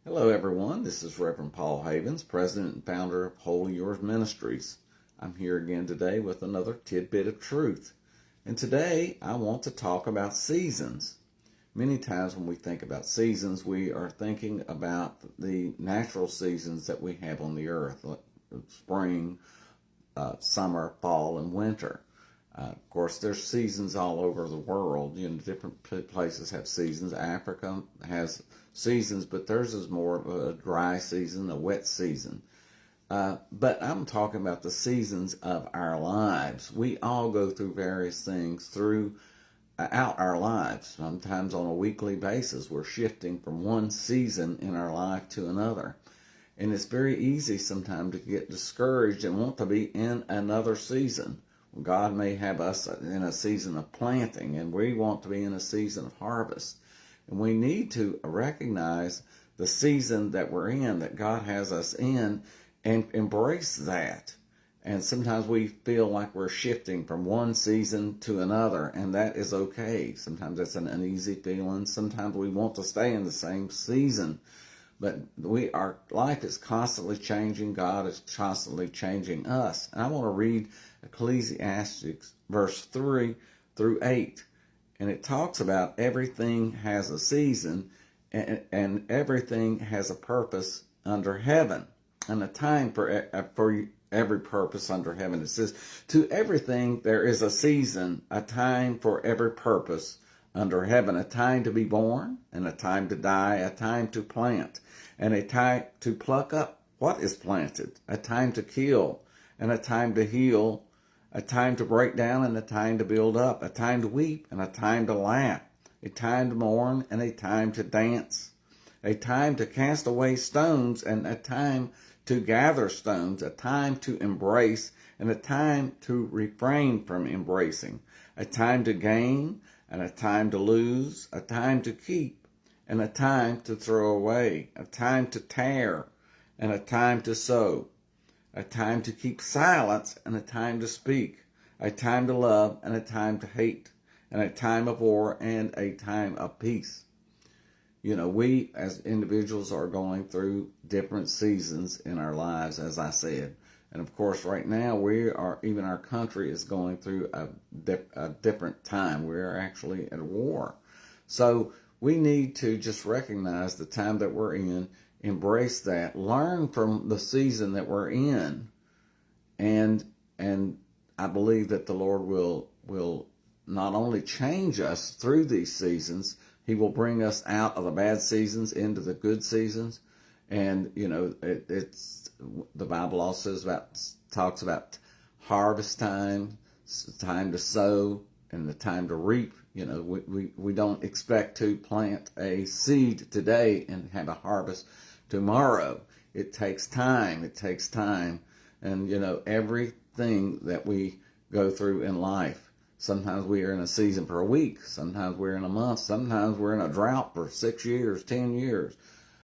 Hello, everyone. This is Reverend Paul Havens, President and founder of Wholly Yours Ministries. I'm here again today with another tidbit of truth. And today I want to talk about seasons. Many times when we think about seasons, we are thinking about the natural seasons that we have on the earth, like spring, summer, fall, and winter. Of course, there's seasons all over the world. Different places have seasons. Africa has seasons, but theirs is more of a dry season, a wet season. But I'm talking about the seasons of our lives. We all go through various things throughout our lives. Sometimes on a weekly basis, we're shifting from one season in our life to another. And it's very easy sometimes to get discouraged and want to be in another season. God may have us in a season of planting, and we want to be in a season of harvest. And we need to recognize the season that we're in, that God has us in, and embrace that. And sometimes we feel like we're shifting from one season to another, and that is okay. Sometimes that's an uneasy feeling. Sometimes we want to stay in the same season. But our life is constantly changing. God is constantly changing us. And I want to read Ecclesiastes verse 3 through 8. And it talks about everything has a season and everything has a purpose under heaven. And a time for every purpose under heaven. It says, to everything there is a season, a time for every purpose under heaven, a time to be born and a time to die, a time to plant and a time to pluck up what is planted, a time to kill and a time to heal, a time to break down and a time to build up, a time to weep and a time to laugh, a time to mourn and a time to dance, a time to cast away stones and a time to gather stones, a time to embrace and a time to refrain from embracing, a time to gain and a time to lose, a time to keep and a time to throw away, a time to tear and a time to sow, a time to keep silence and a time to speak, a time to love and a time to hate, and a time of war and a time of peace. We as individuals are going through different seasons in our lives, as I said. And of course, right now, even our country is going through a different time. We're actually at war. So we need to just recognize the time that we're in, embrace that, learn from the season that we're in. And I believe that the Lord will not only change us through these seasons, He will bring us out of the bad seasons into the good seasons. And, it's the Bible also talks about harvest time, time to sow, and the time to reap. We don't expect to plant a seed today and have a harvest tomorrow. It takes time. And, everything that we go through in life, sometimes we are in a season for a week. Sometimes we're in a month. Sometimes we're in a drought for 6 years, 10 years.